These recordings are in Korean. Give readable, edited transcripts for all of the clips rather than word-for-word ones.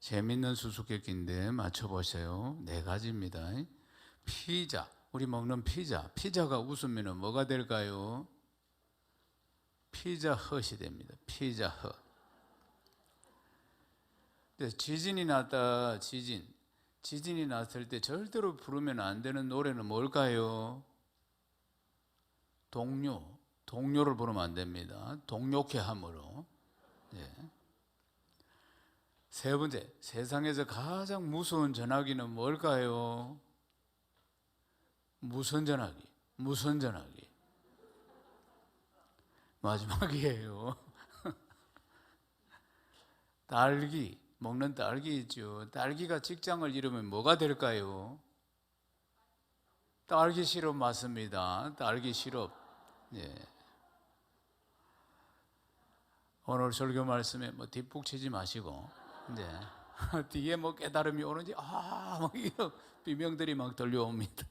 재밌는 수수께끼인데 맞춰보세요. 네 가지입니다. 피자, 우리 먹는 피자. 피자가 웃으면 뭐가 될까요? 피자 헛이 됩니다. 피자 헛. 지진이 났다. 지진이 났을 때 절대로 부르면 안 되는 노래는 뭘까요? 동요를 부르면 안 됩니다. 동요케 함으로. 예. 세 번째, 세상에서 가장 무서운 전화기는 뭘까요? 무선 전화기. 마지막이에요. 딸기, 먹는 딸기 있죠. 딸기가 직장을 잃으면 뭐가 될까요? 딸기 시럽 맞습니다. 딸기 시럽. 예. 오늘 설교 말씀에 뒷북 치지 마시고, 이제 뒤에 깨달음이 오는지 막 비명들이 막 들려옵니다.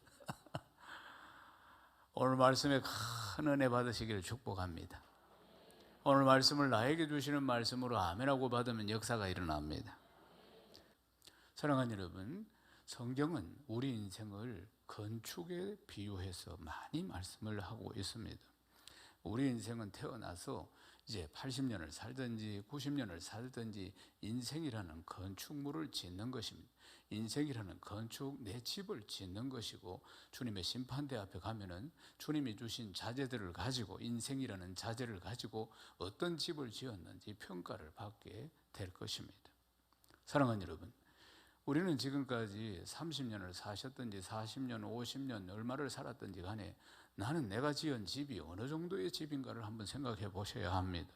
오늘 말씀에 큰 은혜 받으시기를 축복합니다. 오늘 말씀을 나에게 주시는 말씀으로 아멘하고 받으면 역사가 일어납니다. 사랑하는 여러분, 성경은 우리 인생을 건축에 비유해서 많이 말씀을 하고 있습니다. 우리 인생은 태어나서 이제 80년을 살든지 90년을 살든지 인생이라는 건축물을 짓는 것입니다. 인생이라는 건축, 내 집을 짓는 것이고, 주님의 심판대 앞에 가면은 주님이 주신 자재들을 가지고, 인생이라는 자재를 가지고 어떤 집을 지었는지 평가를 받게 될 것입니다. 사랑하는 여러분, 우리는 지금까지 30년을 사셨든지 40년, 50년 얼마를 살았든지 간에 나는 내가 지은 집이 어느 정도의 집인가를 한번 생각해 보셔야 합니다.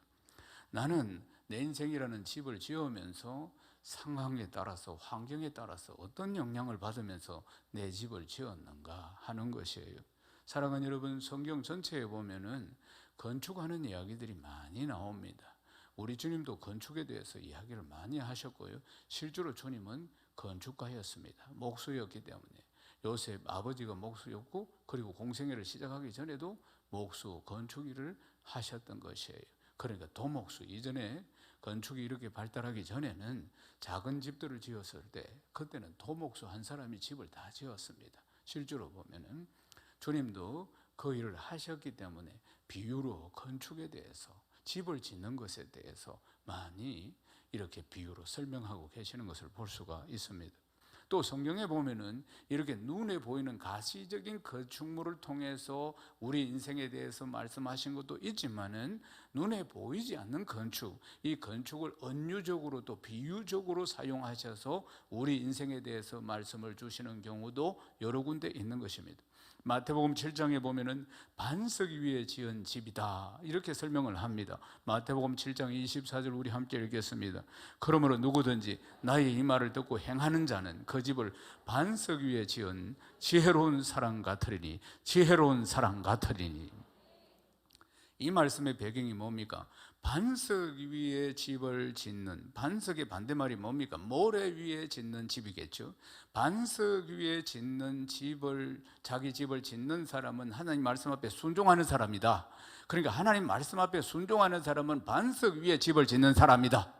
나는 내 인생이라는 집을 지으면서 상황에 따라서, 환경에 따라서 어떤 영향을 받으면서 내 집을 지었는가 하는 것이에요. 사랑하는 여러분, 성경 전체에 보면은 건축하는 이야기들이 많이 나옵니다. 우리 주님도 건축에 대해서 이야기를 많이 하셨고요. 실제로 주님은 건축가였습니다. 목수였기 때문에. 요셉 아버지가 목수였고, 그리고 공생애를 시작하기 전에도 목수, 건축 일을 하셨던 것이에요. 그러니까 도목수, 이전에 건축이 이렇게 발달하기 전에는 작은 집들을 지었을 때 그때는 도목수 한 사람이 집을 다 지었습니다. 실제로 보면은 주님도 그 일을 하셨기 때문에 비유로 건축에 대해서, 집을 짓는 것에 대해서 많이 이렇게 비유로 설명하고 계시는 것을 볼 수가 있습니다. 또 성경에 보면은 이렇게 눈에 보이는 가시적인 건축물을 통해서 우리 인생에 대해서 말씀하신 것도 있지만은 눈에 보이지 않는 건축, 이 건축을 은유적으로 또 비유적으로 사용하셔서 우리 인생에 대해서 말씀을 주시는 경우도 여러 군데 있는 것입니다. 마태복음 7장에 보면은 반석 위에 지은 집이다, 이렇게 설명을 합니다. 마태복음 7장 24절 우리 함께 읽겠습니다. 그러므로 누구든지 나의 이 말을 듣고 행하는 자는 그 집을 반석 위에 지은 지혜로운 사람 같으리니, 지혜로운 사람 같으리니. 이 말씀의 배경이 뭡니까? 반석 위에 집을 짓는, 반석의 반대말이 뭡니까? 모래 위에 짓는 집이겠죠. 반석 위에 짓는 집을, 자기 집을 짓는 사람은 하나님 말씀 앞에 순종하는 사람이다. 그러니까 하나님 말씀 앞에 순종하는 사람은 반석 위에 집을 짓는 사람이다.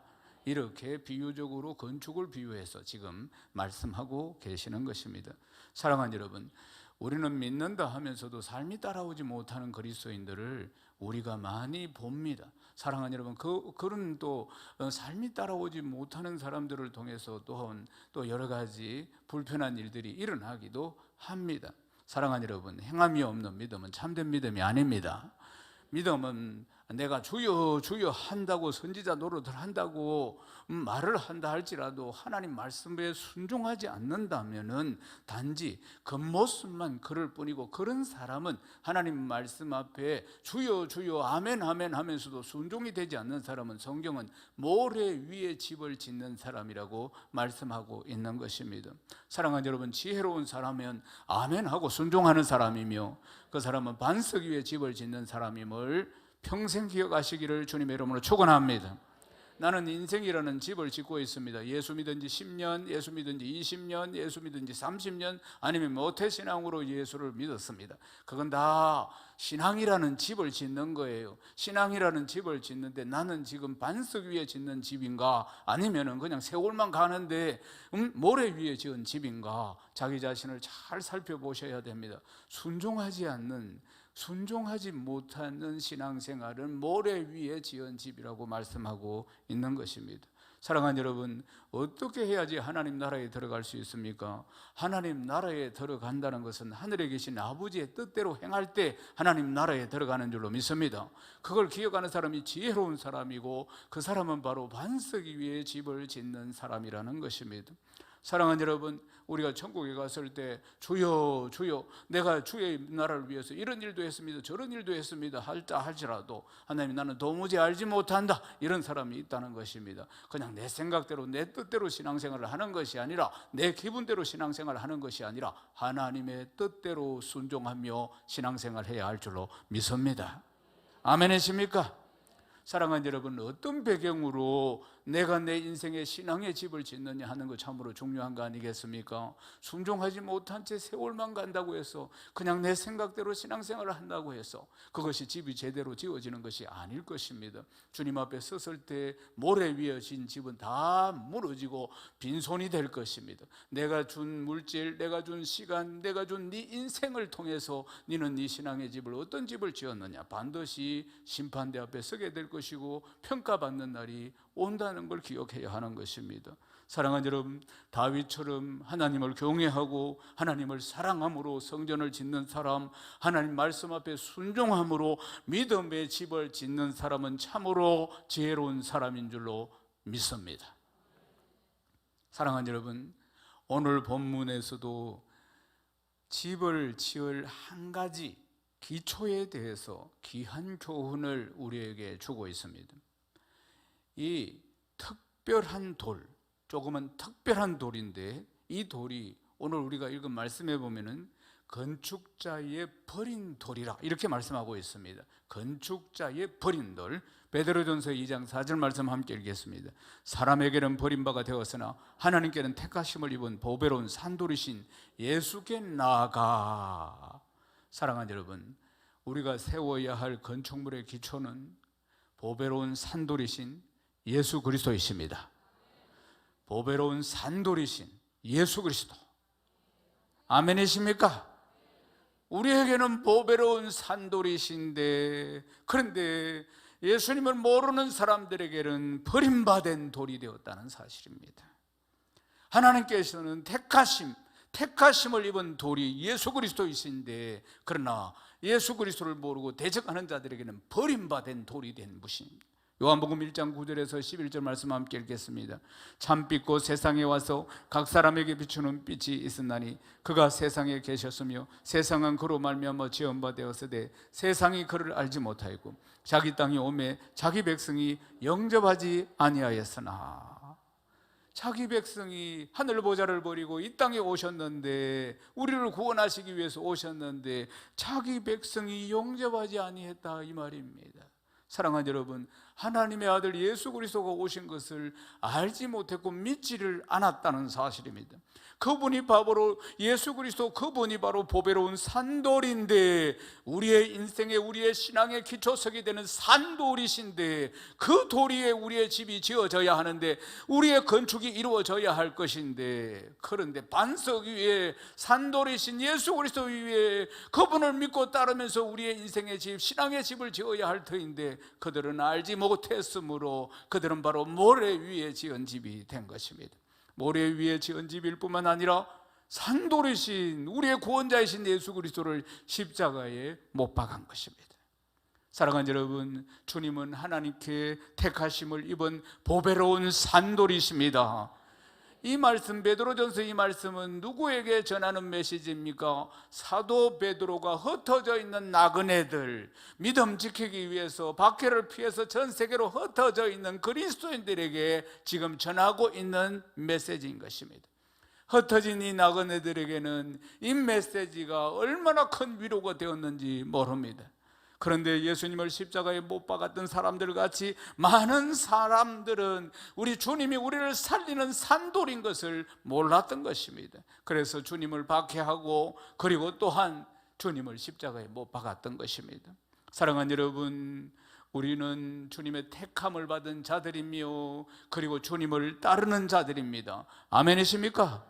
이렇게 비유적으로 건축을 비유해서 지금 말씀하고 계시는 것입니다. 사랑하는 여러분, 우리는 믿는다 하면서도 삶이 따라오지 못하는 그리스도인들을 우리가 많이 봅니다. 사랑하는 여러분, 그런 또 삶이 따라오지 못하는 사람들을 통해서 또 여러 가지 불편한 일들이 일어나기도 합니다. 사랑하는 여러분, 행함이 없는 믿음은 참된 믿음이 아닙니다. 믿음은 내가 주여 주여 한다고, 선지자 노릇을 한다고 말을 한다 할지라도 하나님 말씀에 순종하지 않는다면은 단지 겉모습만 그럴 뿐이고, 그런 사람은 하나님 말씀 앞에 주여 주여 아멘 아멘 하면서도 순종이 되지 않는 사람은 성경은 모래 위에 집을 짓는 사람이라고 말씀하고 있는 것입니다. 사랑하는 여러분, 지혜로운 사람은 아멘 하고 순종하는 사람이며, 그 사람은 반석 위에 집을 짓는 사람임을 평생 기억하시기를 주님의 이름으로 축원합니다. 나는 인생이라는 집을 짓고 있습니다. 예수 믿은 지 10년, 예수 믿은 지 20년, 예수 믿은 지 30년, 아니면 모태신앙으로 예수를 믿었습니다. 그건 다 신앙이라는 집을 짓는 거예요. 신앙이라는 집을 짓는데 나는 지금 반석 위에 짓는 집인가, 아니면 그냥 세월만 가는데 모래 위에 지은 집인가, 자기 자신을 잘 살펴보셔야 됩니다. 순종하지 못하는 신앙생활은 모래 위에 지은 집이라고 말씀하고 있는 것입니다. 사랑하는 여러분, 어떻게 해야지 하나님 나라에 들어갈 수 있습니까? 하나님 나라에 들어간다는 것은 하늘에 계신 아버지의 뜻대로 행할 때 하나님 나라에 들어가는 줄로 믿습니다. 그걸 기억하는 사람이 지혜로운 사람이고, 그 사람은 바로 반석 위에 집을 짓는 사람이라는 것입니다. 사랑하는 여러분, 우리가 천국에 갔을 때 주여 주여 내가 주의 나라를 위해서 이런 일도 했습니다, 저런 일도 했습니다 할지라도 하나님, 나는 도무지 알지 못한다, 이런 사람이 있다는 것입니다. 그냥 내 생각대로 내 뜻대로 신앙생활을 하는 것이 아니라, 내 기분대로 신앙생활을 하는 것이 아니라 하나님의 뜻대로 순종하며 신앙생활을 해야 할 줄로 믿습니다. 아멘이십니까? 사랑하는 여러분, 어떤 배경으로 내가 내 인생의 신앙의 집을 짓느냐 하는 거 참으로 중요한 거 아니겠습니까? 순종하지 못한 채 세월만 간다고 해서, 그냥 내 생각대로 신앙생활을 한다고 해서 그것이 집이 제대로 지어지는 것이 아닐 것입니다. 주님 앞에 섰을 때 모래 위에 진 집은 다 무너지고 빈손이 될 것입니다. 내가 준 물질, 내가 준 시간, 내가 준 네 인생을 통해서 너는 네 신앙의 집을 어떤 집을 지었느냐, 반드시 심판대 앞에 서게 될 것이고 평가받는 날이 온다는 걸 기억해야 하는 것입니다. 사랑하는 여러분, 다윗처럼 하나님을 경외하고 하나님을 사랑함으로 성전을 짓는 사람, 하나님 말씀 앞에 순종함으로 믿음의 집을 짓는 사람은 참으로 지혜로운 사람인 줄로 믿습니다. 사랑하는 여러분, 오늘 본문에서도 집을 지을 한 가지 기초에 대해서 귀한 교훈을 우리에게 주고 있습니다. 이 특별한 돌, 조금은 특별한 돌인데, 이 돌이 오늘 우리가 읽은 말씀에 보면은 건축자의 버린 돌이라 이렇게 말씀하고 있습니다. 건축자의 버린 돌. 베드로전서 2장 4절 말씀 함께 읽겠습니다. 사람에게는 버림바가 되었으나 하나님께는 택하심을 입은 보배로운 산돌이신 예수께 나아가. 사랑하는 여러분, 우리가 세워야 할 건축물의 기초는 보배로운 산돌이신 예수 그리스도이십니다. 보배로운 산돌이신 예수 그리스도. 아멘이십니까? 우리에게는 보배로운 산돌이신데, 그런데 예수님을 모르는 사람들에게는 버림받은 돌이 되었다는 사실입니다. 하나님께서는 택하심을 입은 돌이 예수 그리스도이신데, 그러나 예수 그리스도를 모르고 대적하는 자들에게는 버림받은 돌이 된 것입니다. 요한복음 1장 9절에서 11절 말씀 함께 읽겠습니다. 참빛고 세상에 와서 각 사람에게 비추는 빛이 있었나니 그가 세상에 계셨으며 세상은 그로 말미암아 지은 바 되었으되 세상이 그를 알지 못하였고 자기 땅이 오매 자기 백성이 영접하지 아니하였으나. 자기 백성이 하늘 보좌를 버리고 이 땅에 오셨는데, 우리를 구원하시기 위해서 오셨는데 자기 백성이 영접하지 아니했다, 이 말입니다. 사랑하는 여러분, 하나님의 아들 예수 그리스도가 오신 것을 알지 못했고 믿지를 않았다는 사실입니다. 그분이 바로 예수 그리스도, 그분이 바로 보배로운 산돌인데, 우리의 인생의, 우리의 신앙의 기초석이 되는 산돌이신데, 그 돌 위에 우리의 집이 지어져야 하는데, 우리의 건축이 이루어져야 할 것인데, 그런데 반석 위에 산돌이신 예수 그리스도 위에 그분을 믿고 따르면서 우리의 인생의 집, 신앙의 집을 지어야 할 터인데 그들은 알지 못했으므로 그들은 바로 모래 위에 지은 집이 된 것입니다. 모래 위에 지은 집일 뿐만 아니라 산돌이신 우리의 구원자이신 예수 그리스도를 십자가에 못 박은 것입니다. 사랑하는 여러분, 주님은 하나님께 택하심을 입은 보배로운 산돌이십니다. 이 말씀, 베드로전서 이 말씀은 누구에게 전하는 메시지입니까? 사도 베드로가 흩어져 있는 나그네들, 믿음 지키기 위해서 박해를 피해서 전 세계로 흩어져 있는 그리스도인들에게 지금 전하고 있는 메시지인 것입니다. 흩어진 이 나그네들에게는 이 메시지가 얼마나 큰 위로가 되었는지 모릅니다. 그런데 예수님을 십자가에 못 박았던 사람들 같이 많은 사람들은 우리 주님이 우리를 살리는 산돌인 것을 몰랐던 것입니다. 그래서 주님을 박해하고 그리고 또한 주님을 십자가에 못 박았던 것입니다. 사랑하는 여러분, 우리는 주님의 택함을 받은 자들이며 그리고 주님을 따르는 자들입니다. 아멘이십니까?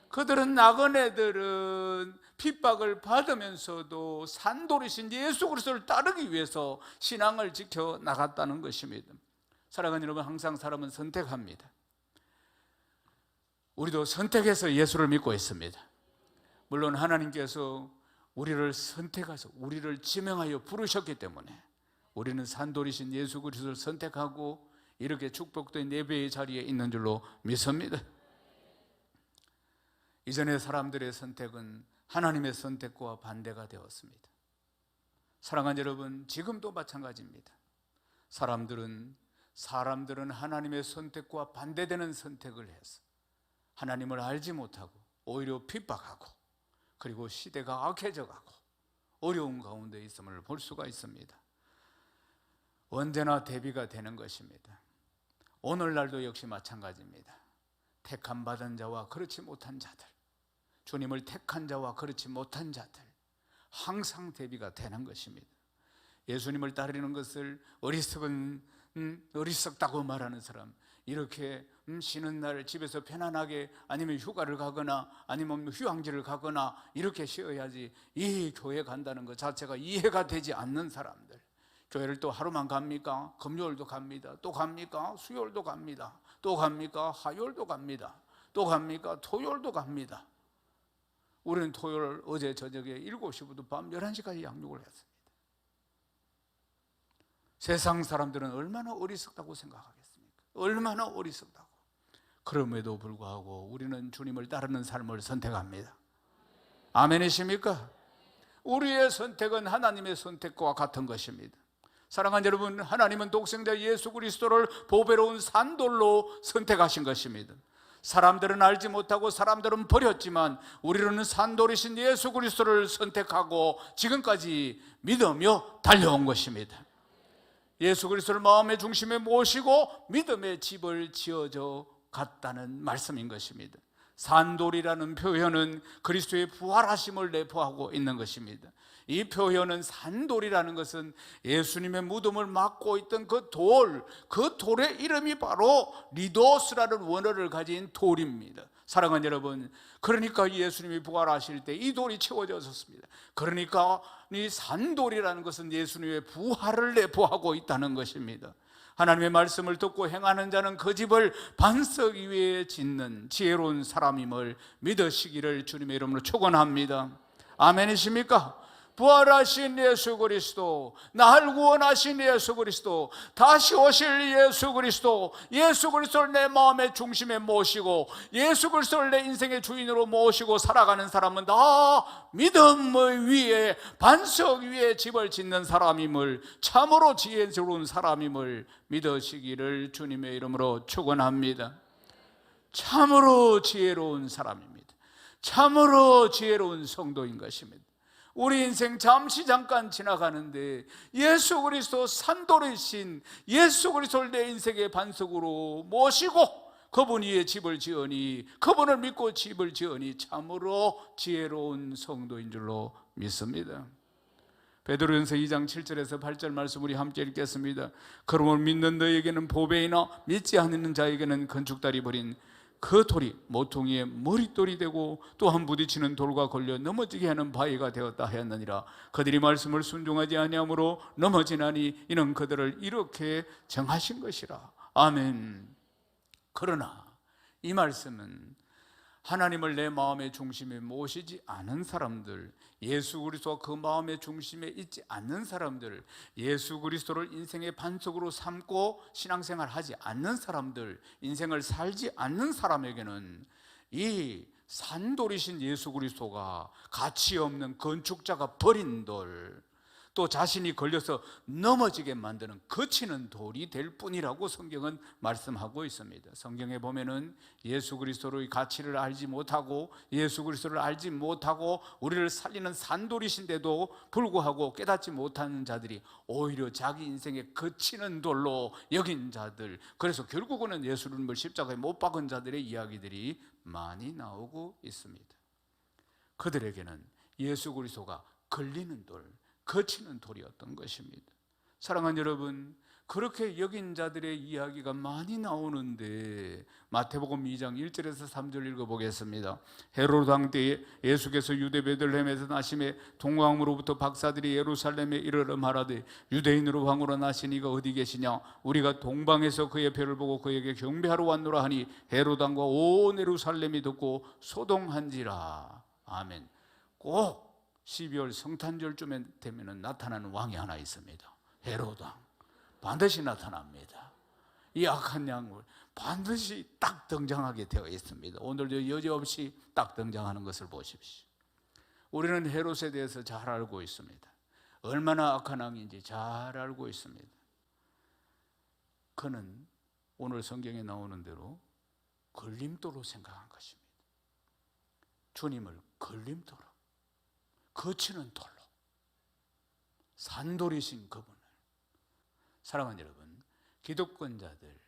그들은 나그네들은 핍박을 받으면서도 산돌이신 예수 그리스도를 따르기 위해서 신앙을 지켜 나갔다는 것입니다. 사랑하는 여러분, 항상 사람은 선택합니다. 우리도 선택해서 예수를 믿고 있습니다. 물론 하나님께서 우리를 선택하셔서 우리를 지명하여 부르셨기 때문에 우리는 산돌이신 예수 그리스도를 선택하고 이렇게 축복된 예배의 자리에 있는 줄로 믿습니다. 이전의 사람들의 선택은 하나님의 선택과 반대가 되었습니다. 사랑하는 여러분, 지금도 마찬가지입니다. 사람들은 하나님의 선택과 반대되는 선택을 해서 하나님을 알지 못하고 오히려 핍박하고 그리고 시대가 악해져 가고 어려운 가운데 있음을 볼 수가 있습니다. 언제나 대비가 되는 것입니다. 오늘날도 역시 마찬가지입니다. 택함 받은 자와 그렇지 못한 자들, 주님을 택한 자와 그렇지 못한 자들, 항상 대비가 되는 것입니다. 예수님을 따르는 것을 어리석다고 말하는 사람, 이렇게 쉬는 날 집에서 편안하게 아니면 휴가를 가거나 아니면 휴양지를 가거나 이렇게 쉬어야지 이 교회 간다는 것 자체가 이해가 되지 않는 사람들, 교회를 또 하루만 갑니까? 금요일도 갑니다. 또 갑니까? 수요일도 갑니다. 또 갑니까? 화요일도 갑니다. 또 갑니까? 토요일도 갑니다. 우리는 토요일 어제 저녁에 7시부터 밤 11시까지 양육을 했습니다. 세상 사람들은 얼마나 어리석다고 생각하겠습니까? 얼마나 어리석다고. 그럼에도 불구하고 우리는 주님을 따르는 삶을 선택합니다. 아멘이십니까? 우리의 선택은 하나님의 선택과 같은 것입니다. 사랑하는 여러분, 하나님은 독생자 예수 그리스도를 보배로운 산돌로 선택하신 것입니다. 사람들은 알지 못하고 사람들은 버렸지만 우리는 산돌이신 예수 그리스도를 선택하고 지금까지 믿으며 달려온 것입니다. 예수 그리스도를 마음의 중심에 모시고 믿음의 집을 지어져 갔다는 말씀인 것입니다. 산돌이라는 표현은 그리스도의 부활하심을 내포하고 있는 것입니다. 이 표현은 산돌이라는 것은 예수님의 무덤을 막고 있던 그 돌의 이름이 바로 리도스라는 원어를 가진 돌입니다. 사랑하는 여러분, 그러니까 예수님이 부활하실 때 이 돌이 채워졌습니다. 그러니까 이 산돌이라는 것은 예수님의 부활을 내포하고 있다는 것입니다. 하나님의 말씀을 듣고 행하는 자는 그 집을 반석 위에 짓는 지혜로운 사람임을 믿으시기를 주님의 이름으로 축원합니다. 아멘이십니까? 부활하신 예수 그리스도, 나를 구원하신 예수 그리스도, 다시 오실 예수 그리스도, 예수 그리스도를 내 마음의 중심에 모시고 예수 그리스도를 내 인생의 주인으로 모시고 살아가는 사람은 다 믿음의 위에 반석 위에 집을 짓는 사람임을, 참으로 지혜로운 사람임을 믿으시기를 주님의 이름으로 축원합니다. 참으로 지혜로운 사람입니다. 참으로 지혜로운 성도인 것입니다. 우리 인생 잠깐 지나가는데 예수 그리스도 산돌이신 예수 그리스도를 내 인생의 반석으로 모시고 그분 위에 집을 지으니, 그분을 믿고 집을 지으니 참으로 지혜로운 성도인 줄로 믿습니다. 베드로전서 2장 7절에서 8절 말씀 우리 함께 읽겠습니다. 그러므로 믿는 너에게는 보배이나 믿지 않는 자에게는 건축달이 버린 그 돌이 모퉁이의 머릿돌이 되고 또한 부딪히는 돌과 걸려 넘어지게 하는 바위가 되었다 하였느니라. 그들이 말씀을 순종하지 아니하므로 넘어지나니 이는 그들을 이렇게 정하신 것이라. 아멘. 그러나 이 말씀은 하나님을 내 마음의 중심에 모시지 않은 사람들, 예수 그리스도가 그 마음의 중심에 있지 않는 사람들, 예수 그리스도를 인생의 반석으로 삼고 신앙생활 하지 않는 사람들, 인생을 살지 않는 사람에게는 이 산돌이신 예수 그리스도가 가치 없는 건축자가 버린 돌, 또 자신이 걸려서 넘어지게 만드는 거치는 돌이 될 뿐이라고 성경은 말씀하고 있습니다. 성경에 보면은 예수 그리스도의 가치를 알지 못하고 예수 그리스도를 알지 못하고 우리를 살리는 산돌이신데도 불구하고 깨닫지 못하는 자들이 오히려 자기 인생에 거치는 돌로 여긴 자들, 그래서 결국은 예수님을 십자가에 못 박은 자들의 이야기들이 많이 나오고 있습니다. 그들에게는 예수 그리스도가 걸리는 돌, 거치는 돌이었던 것입니다. 사랑하는 여러분, 그렇게 여긴 자들의 이야기가 많이 나오는데 마태복음 2장 1절에서 3절 읽어보겠습니다. 헤로드 왕 때에 예수께서 유대 베들레헴에서 나심에 동방으로부터 박사들이 예루살렘에 이르러 말하되 유대인으로 왕으로 나신 이가 어디 계시냐? 우리가 동방에서 그의 표를 보고 그에게 경배하러 왔노라 하니 헤로드 왕과 온 예루살렘이 듣고 소동한지라. 아멘. 꼭 12월 성탄절쯤에 되면 나타나는 왕이 하나 있습니다. 헤로드 왕. 반드시 나타납니다. 이 악한 양을 반드시 딱 등장하게 되어 있습니다. 오늘도 여지없이 딱 등장하는 것을 보십시오. 우리는 헤롯에 대해서 잘 알고 있습니다. 얼마나 악한 왕인지 잘 알고 있습니다. 그는 오늘 성경에 나오는 대로 걸림돌로 생각한 것입니다. 주님을 걸림돌로, 거치는 돌로, 산돌이신 그분을. 사랑하는 여러분, 기득권자들,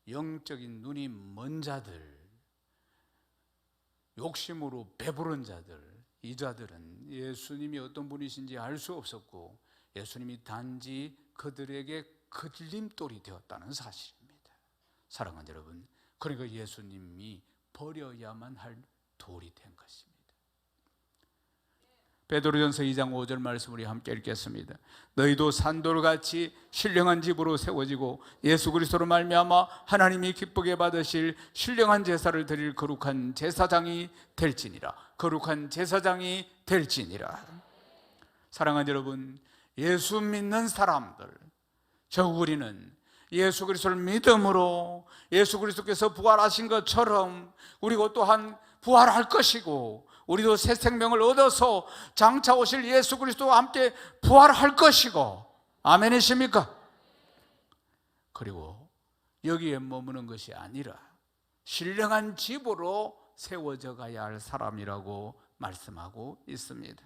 영적인 눈이 먼 자들, 욕심으로 배부른 자들, 이 자들은 예수님이 어떤 분이신지 알 수 없었고 예수님이 단지 그들에게 걸림돌이 되었다는 사실입니다. 사랑하는 여러분, 그러니까 예수님이 버려야만 할 돌이 된 것입니다. 베드로전서 2장 5절 말씀 우리 함께 읽겠습니다. 너희도 산돌같이 신령한 집으로 세워지고 예수 그리스도로 말미암아 하나님이 기쁘게 받으실 신령한 제사를 드릴 거룩한 제사장이 될지니라. 거룩한 제사장이 될지니라. 사랑하는 여러분, 예수 믿는 사람들, 저 우리는 예수 그리스도를 믿음으로 예수 그리스도께서 부활하신 것처럼 우리가 또한 부활할 것이고 우리도 새 생명을 얻어서 장차 오실 예수 그리스도와 함께 부활할 것이고, 아멘이십니까? 그리고 여기에 머무는 것이 아니라 신령한 집으로 세워져 가야 할 사람이라고 말씀하고 있습니다.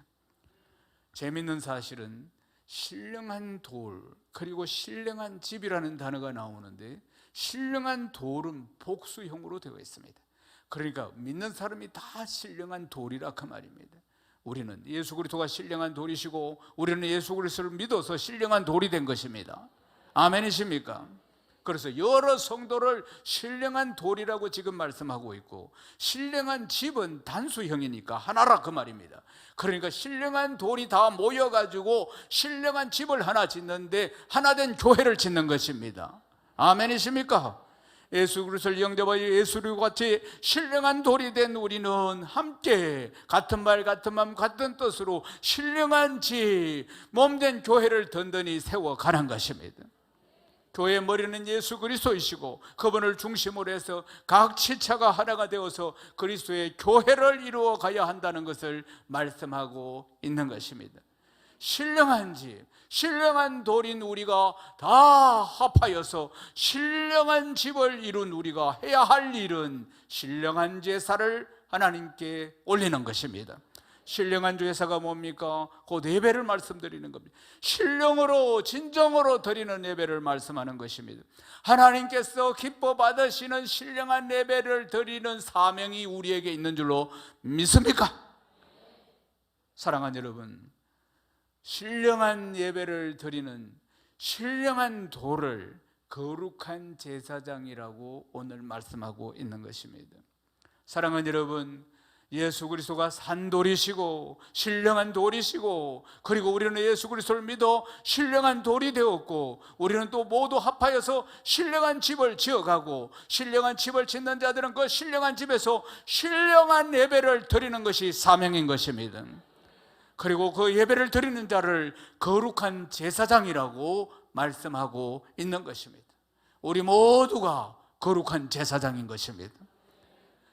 재미있는 사실은 신령한 돌 그리고 신령한 집이라는 단어가 나오는데 신령한 돌은 복수형으로 되어 있습니다. 그러니까 믿는 사람이 다 신령한 돌이라 그 말입니다. 우리는 예수 그리스도가 신령한 돌이시고 우리는 예수 그리스도를 믿어서 신령한 돌이 된 것입니다. 아멘이십니까? 그래서 여러 성도를 신령한 돌이라고 지금 말씀하고 있고 신령한 집은 단수형이니까 하나라 그 말입니다. 그러니까 신령한 돌이 다 모여가지고 신령한 집을 하나 짓는데 하나된 교회를 짓는 것입니다. 아멘이십니까? 예수 그리스도를 영접하여 예수를 같이 신령한 돌이 된 우리는 함께 같은 말 같은 마음 같은 뜻으로 신령한 집 몸된 교회를 든든히 세워가는 것입니다. 교회의 머리는 예수 그리스도이시고 그분을 중심으로 해서 각 지체가 하나가 되어서 그리스도의 교회를 이루어 가야 한다는 것을 말씀하고 있는 것입니다. 신령한 집, 신령한 돌인 우리가 다 합하여서 신령한 집을 이룬 우리가 해야 할 일은 신령한 제사를 하나님께 올리는 것입니다. 신령한 제사가 뭡니까? 곧 예배를 말씀드리는 겁니다. 신령으로 진정으로 드리는 예배를 말씀하는 것입니다. 하나님께서 기뻐 받으시는 신령한 예배를 드리는 사명이 우리에게 있는 줄로 믿습니까? 사랑하는 여러분, 신령한 예배를 드리는 신령한 돌을 거룩한 제사장이라고 오늘 말씀하고 있는 것입니다. 사랑하는 여러분, 예수 그리스도가 산돌이시고 신령한 돌이시고 그리고 우리는 예수 그리스도를 믿어 신령한 돌이 되었고 우리는 또 모두 합하여서 신령한 집을 지어가고 신령한 집을 짓는 자들은 그 신령한 집에서 신령한 예배를 드리는 것이 사명인 것입니다. 그리고 그 예배를 드리는 자를 거룩한 제사장이라고 말씀하고 있는 것입니다. 우리 모두가 거룩한 제사장인 것입니다.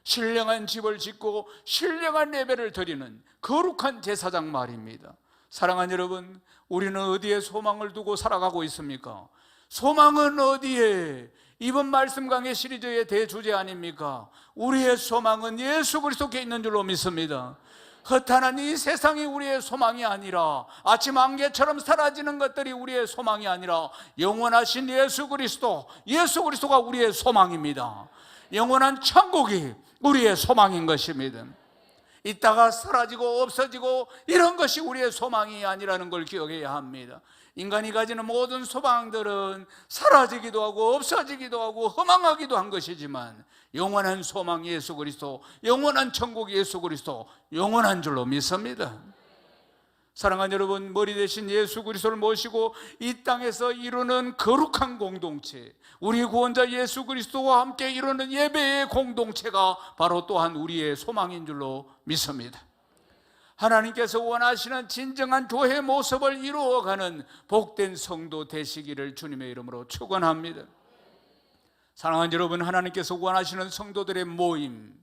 신령한 집을 짓고 신령한 예배를 드리는 거룩한 제사장 말입니다. 사랑하는 여러분, 우리는 어디에 소망을 두고 살아가고 있습니까? 소망은 어디에? 이번 말씀 강해 시리즈의 대주제 아닙니까? 우리의 소망은 예수 그리스도께 있는 줄로 믿습니다. 허탄한 이 세상이 우리의 소망이 아니라, 아침 안개처럼 사라지는 것들이 우리의 소망이 아니라 영원하신 예수 그리스도가 우리의 소망입니다. 영원한 천국이 우리의 소망인 것입니다. 있다가 사라지고 없어지고 이런 것이 우리의 소망이 아니라는 걸 기억해야 합니다. 인간이 가지는 모든 소망들은 사라지기도 하고 없어지기도 하고 허망하기도 한 것이지만, 영원한 소망 예수 그리스도, 영원한 천국 예수 그리스도, 영원한 줄로 믿습니다. 사랑하는 여러분, 머리 대신 예수 그리스도를 모시고 이 땅에서 이루는 거룩한 공동체, 우리 구원자 예수 그리스도와 함께 이루는 예배의 공동체가 바로 또한 우리의 소망인 줄로 믿습니다. 하나님께서 원하시는 진정한 교회 모습을 이루어가는 복된 성도 되시기를 주님의 이름으로 축원합니다. 사랑하는 여러분, 하나님께서 원하시는 성도들의 모임,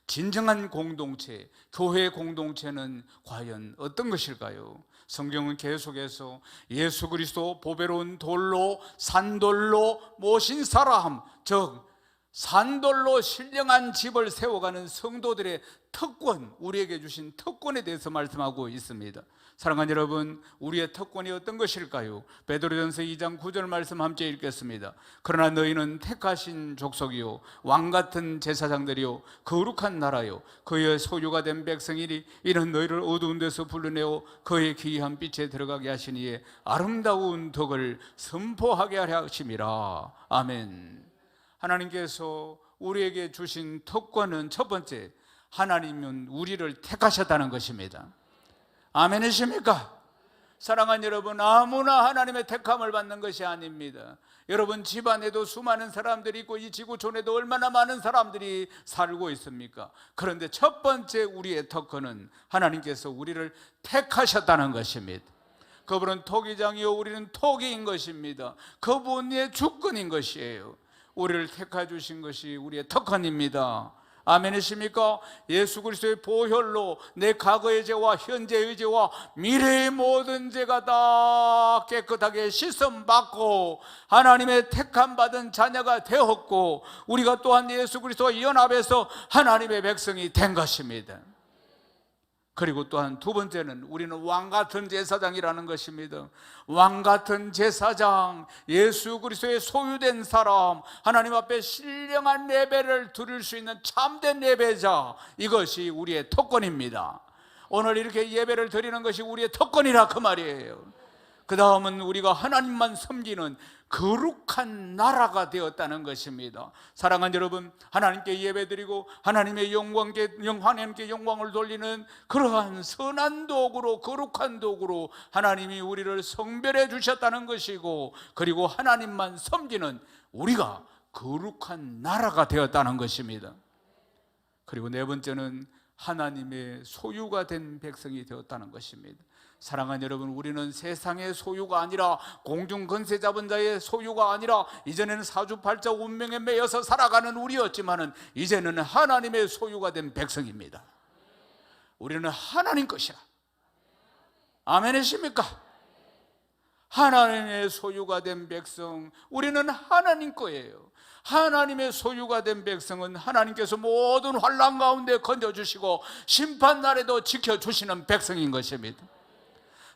진정한 공동체, 교회 공동체는 과연 어떤 것일까요? 성경은 계속해서 예수 그리스도 보배로운 돌로, 산돌로 모신 사람, 즉 산돌로 신령한 집을 세워가는 성도들의 특권, 우리에게 주신 특권에 대해서 말씀하고 있습니다. 사랑하는 여러분, 우리의 특권이 어떤 것일까요? 베드로전서 2장 9절 말씀 함께 읽겠습니다. 그러나 너희는 택하신 족속이요 왕같은 제사장들이요 거룩한 나라요 그의 소유가 된 백성이니 이는 너희를 어두운 데서 불러내어 그의 기이한 빛에 들어가게 하시니에 아름다운 덕을 선포하게 하려 하심이라. 아멘. 하나님께서 우리에게 주신 특권은 첫 번째, 하나님은 우리를 택하셨다는 것입니다. 아멘이십니까? 사랑하는 여러분, 아무나 하나님의 택함을 받는 것이 아닙니다. 여러분 집안에도 수많은 사람들이 있고 이 지구촌에도 얼마나 많은 사람들이 살고 있습니까? 그런데 첫 번째 우리의 특권은 하나님께서 우리를 택하셨다는 것입니다. 그분은 토기장이요 우리는 토기인 것입니다. 그분의 주권인 것이에요. 우리를 택해 주신 것이 우리의 특권입니다. 아멘이십니까? 예수 그리스도의 보혈로 내 과거의 죄와 현재의 죄와 미래의 모든 죄가 다 깨끗하게 씻음받고 하나님의 택함 받은 자녀가 되었고, 우리가 또한 예수 그리스도와 연합해서 하나님의 백성이 된 것입니다. 그리고 또한 두 번째는 우리는 왕같은 제사장이라는 것입니다. 왕같은 제사장, 예수 그리스도의 소유된 사람, 하나님 앞에 신령한 예배를 드릴 수 있는 참된 예배자, 이것이 우리의 특권입니다. 오늘 이렇게 예배를 드리는 것이 우리의 특권이라 그 말이에요. 그 다음은 우리가 하나님만 섬기는 거룩한 나라가 되었다는 것입니다. 사랑하는 여러분, 하나님께 예배드리고 하나님의 하나님께 영광을 돌리는 그러한 선한 도구로, 거룩한 도구로 하나님이 우리를 성별해 주셨다는 것이고, 그리고 하나님만 섬기는 우리가 거룩한 나라가 되었다는 것입니다. 그리고 네 번째는 하나님의 소유가 된 백성이 되었다는 것입니다. 사랑하는 여러분, 우리는 세상의 소유가 아니라, 공중 권세 잡은 자의 소유가 아니라, 이전에는 사주팔자 운명에 매여서 살아가는 우리였지만은 이제는 하나님의 소유가 된 백성입니다. 우리는 하나님 것이라. 아멘이십니까? 하나님의 소유가 된 백성, 우리는 하나님 거예요. 하나님의 소유가 된 백성은 하나님께서 모든 환난 가운데 건져주시고 심판날에도 지켜주시는 백성인 것입니다.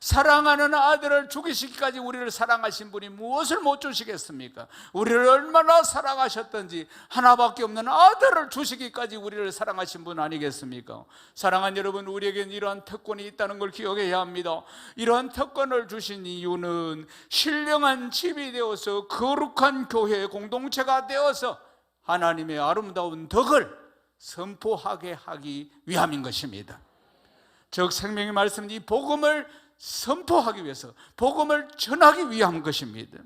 사랑하는 아들을 죽이시기까지 우리를 사랑하신 분이 무엇을 못 주시겠습니까? 우리를 얼마나 사랑하셨던지 하나밖에 없는 아들을 주시기까지 우리를 사랑하신 분 아니겠습니까? 사랑하는 여러분, 우리에겐 이러한 특권이 있다는 걸 기억해야 합니다. 이러한 특권을 주신 이유는 신령한 집이 되어서 거룩한 교회 공동체가 되어서 하나님의 아름다운 덕을 선포하게 하기 위함인 것입니다. 즉 생명의 말씀, 이 복음을 선포하기 위해서, 복음을 전하기 위한 것입니다.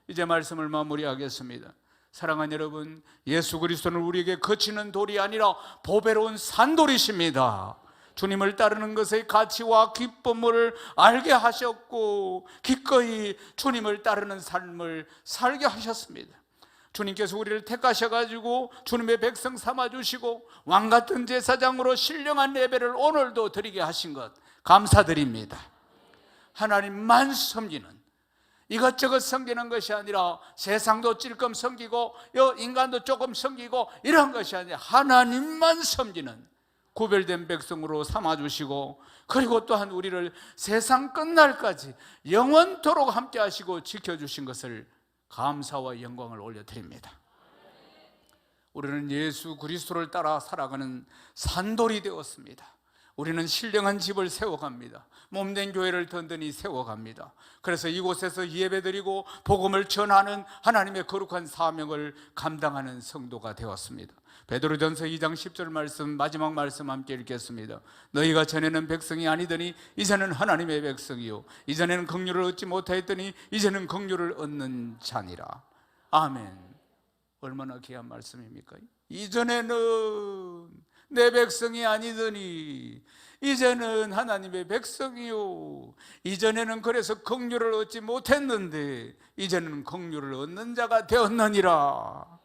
이제 말씀을 마무리하겠습니다. 사랑하는 여러분, 예수 그리스도는 우리에게 거치는 돌이 아니라 보배로운 산돌이십니다. 주님을 따르는 것의 가치와 기쁨을 알게 하셨고 기꺼이 주님을 따르는 삶을 살게 하셨습니다. 주님께서 우리를 택하셔가지고 주님의 백성 삼아주시고 왕같은 제사장으로 신령한 예배를 오늘도 드리게 하신 것 감사드립니다. 하나님만 섬기는, 이것저것 섬기는 것이 아니라 세상도 찔끔 섬기고 인간도 조금 섬기고 이런 것이 아니라 하나님만 섬기는 구별된 백성으로 삼아주시고, 그리고 또한 우리를 세상 끝날까지 영원토록 함께 하시고 지켜주신 것을 감사와 영광을 올려드립니다. 우리는 예수 그리스도를 따라 살아가는 산돌이 되었습니다. 우리는 신령한 집을 세워갑니다. 몸된 교회를 든든히 세워갑니다. 그래서 이곳에서 예배드리고 복음을 전하는 하나님의 거룩한 사명을 감당하는 성도가 되었습니다. 베드로전서 2장 10절 말씀, 마지막 말씀 함께 읽겠습니다. 너희가 전에는 백성이 아니더니 이제는 하나님의 백성이요, 이전에는 긍휼을 얻지 못하였더니 이제는 긍휼을 얻는 자니라. 아멘. 얼마나 귀한 말씀입니까? 이전에는 내 백성이 아니더니 이제는 하나님의 백성이요, 이전에는 그래서 긍휼을 얻지 못했는데 이제는 긍휼을 얻는 자가 되었느니라.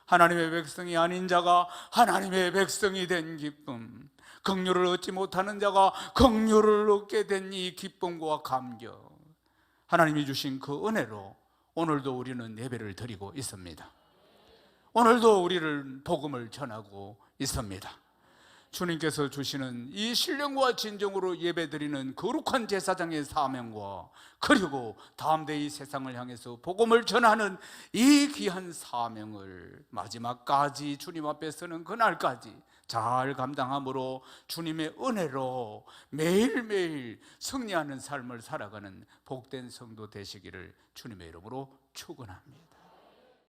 하나님의 백성이 아닌 자가 하나님의 백성이 된 기쁨, 긍휼을 얻지 못하는 자가 긍휼을 얻게 된 이 기쁨과 감격, 하나님이 주신 그 은혜로 오늘도 우리는 예배를 드리고 있습니다. 오늘도 우리를 복음을 전하고 있습니다. 주님께서 주시는 이 신령과 진정으로 예배드리는 거룩한 제사장의 사명과, 그리고 다음대 이 세상을 향해서 복음을 전하는 이 귀한 사명을 마지막까지 주님 앞에 서는 그날까지 잘 감당함으로 주님의 은혜로 매일매일 승리하는 삶을 살아가는 복된 성도 되시기를 주님의 이름으로 축원합니다.